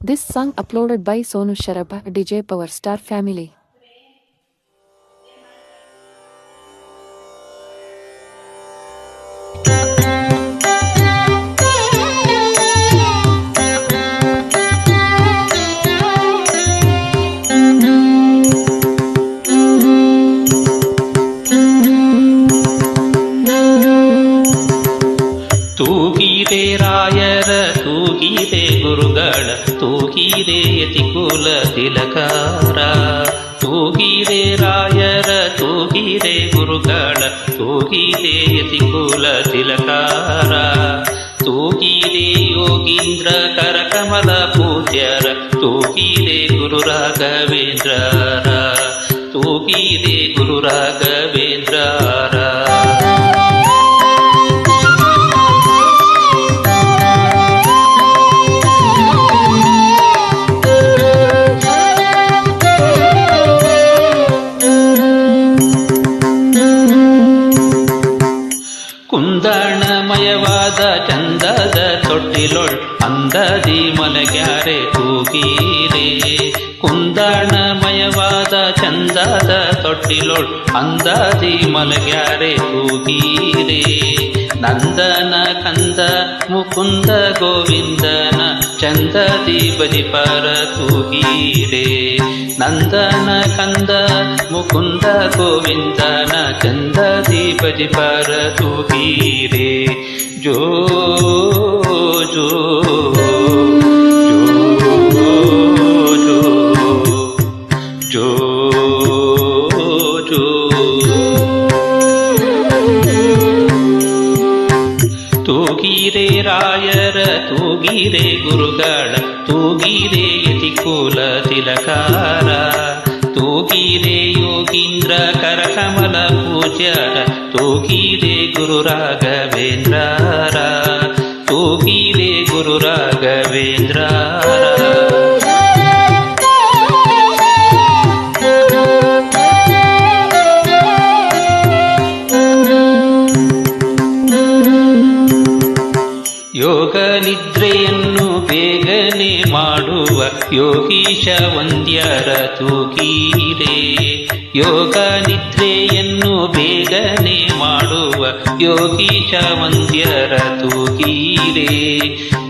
This song uploaded by Sonu Sharaba, DJ Power Star Family. ತೂಗಿದೆ ರಾಯರ ತೂಗಿದೆ ಗುರುಗಳ ತೂಗಿದೆ ಯತಿಕುಲ ತಿಲಕಾರ ತೂಗಿದೆ ರಾಯರ ತೂಗಿದೆ ಗುರುಗಳ ತೂಗಿದೆ ಯತಿಕುಲ ತಿಲಕಾರ ತೂಗಿದೆ ಯೋಗೀಂದ್ರ ಕರಕಮಲ ಪೂಜ್ಯರ ತೂಗಿದೆ ಗುರು ರಾಘವೇಂದ್ರರ ತೂಗಿದೆ ಗುರು ರಾಘವೇಂದ್ರರ ಕುಂದಣಮಯವಾದ ಚಂದದ ತೊಟ್ಟಿಲೊಳ್ ಅಂದದಿ ಮಲಗ್ಯಾರೆ ತೂಗೀರೆ ಕುಂದಣಮಯವಾದ ಚಂದದ ತೊಟ್ಟಿಲೊಳ್ ಅಂದದಿ ಮಲಗ್ಯಾರೆ ತೂಗೀರೆ ನಂದನ ಕಂದ ಮುಕುಂದ ಗೋವಿಂದನ ಚಂದದಿ ಬಜಿಪರ ತೂಗೀರೆ ನಂದನ ಕಂದ ಮುಕುಂದ ಗೋವಿಂದನ ಚಂದದಿ ಬಜಿಪರ ತೂಗೀರೆ ಜೋ ಜೋ ಜೋ ಜೋ ಜೋ ತೂಗೀರೆ ರಾಯರ ತೂಗೀರೆ ಗುರುಗಳ ತೂಗೀರೆ ಯತಿಕುಲ ತಿಲಕಾರ ತೂಗೀರೆ ಯೋಗೀಂದ್ರ ಕರಕಮಲ ಪೂಜ್ಯರ ತೂಗೀರೆ ಗುರು ರಾಘವೇಂದ್ರರ ತೂಗೀರೆ ಗುರು ರಾಘವೇಂದ್ರರ ಯೋಗ ನಿದ್ರೆಯನ್ನು ಬೇಗನೆ ಮಾಡುವ ಯೋಗೀಶ ವಂದ್ಯರ ತೂಗೀರೆ ಯೋಗ ನಿದ್ರೆಯನ್ನು ಬೇಗನೆ ಮಾಡುವ ಯೋಗೀಶ ವಂದ್ಯರ ತೂಗೀರೆ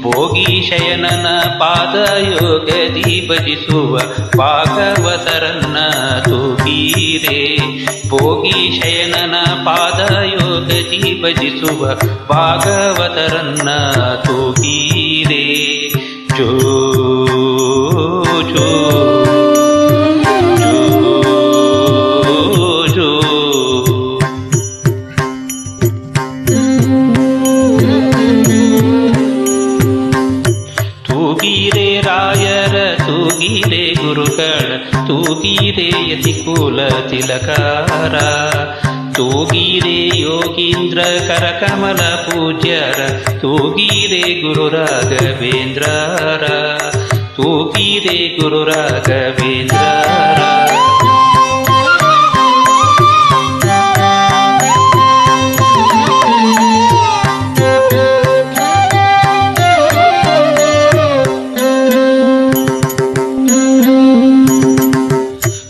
ಭೋಗೀಶಯನನ ಪಾದ ಯೋಗದಿ ಭಜಿಸುವ ಭಾಗವತರನ್ನ ತೂಗೀರೆ ಭೋಗೀಶಯನನ ಪಾದ ಯೋಗದಿ ಭಜಿಸುವ ಭಾಗವತರನ್ನ ತೂಗೀರೆ ಜೋ ಜೋ ಜೋ ತೂಗೀರೆ ರಾಯರ ತೂಗೀರೆ ಗುರುಗಳ ತೂಗೀರೆ ಯತಿಕುಲ ತಿಲಕಾರ ತೂಗೀರೆ ಯೋಗೀಂದ್ರ ಕರಕಮಲ ಪೂಜ್ಯರ ತೂಗೀರೆ ಗುರು ರಾಘವೇಂದ್ರರ ತೂಗೀರೆ ಗುರು ರಾಘವೇಂದ್ರರ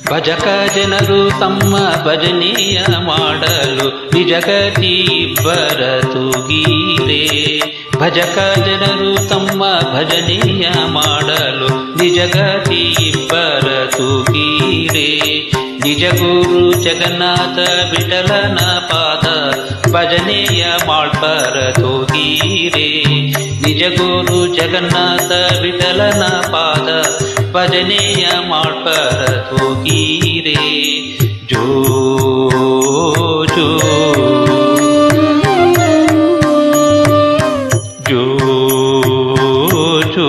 ಭಜಕ ಜನರು ತಮ್ಮ ಭಜನೆಯ ಮಾಡಲು ನಿಜಗತಿ ಇಬ್ಬರ ತೂಗೀರೆ ಭಜಕ ಜನರು ತಮ್ಮ ಭಜನೆಯ ಮಾಡಲು ನಿಜಗತಿ ಇಬ್ಬರ ತೂಗೀರೆ ನಿಜ ಗುರು ಜಗನ್ನಾಥ ವಿಠಲನ ಪಾದ ಭಜನೆಯ ಮಾಡ್ಪರ ತೂಗೀರೆ ನಿಜ ಗುರು ಜಗನ್ನಾಥ ವಿಠಲನ ಪಾದ ಭಜನೆಯ ಮಾಡ್ಪರ ತೂಗೀರೆ ಜೋ ಜೋ ಜೋ ಜೋ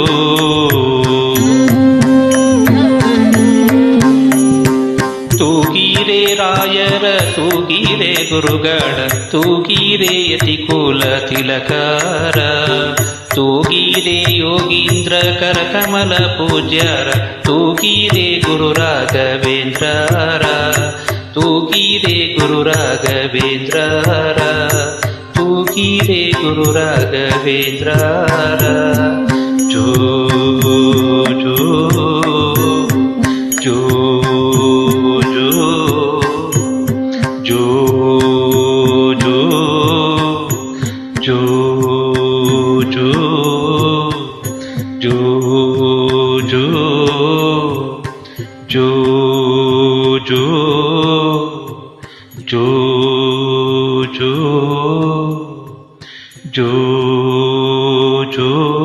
ತೂಗೀರೆ ರಾಯರ ತೂಗೀರೆ ಗುರುಗಳ ತೂಗೀರೆ ಯತಿಕುಲ ತಿಲಕಾರ ತೂಗೀರೆ ಯೋಗೀಂದ್ರ ಕರಕಮಲ ಪೂಜ್ಯರ ತೂಗೀರೆ ಗುರು ರಾಘವೇಂದ್ರರ ತೂಗೀರೆ ಗುರು ರಾಘವೇಂದ್ರರ ತೂಗೀರೆ ಗುರು ರಾಘವೇಂದ್ರರ ಜೋ ಜೋ ಜೋ ಜೋ ಜೋ ಜೋ ಜೋ ಜೋ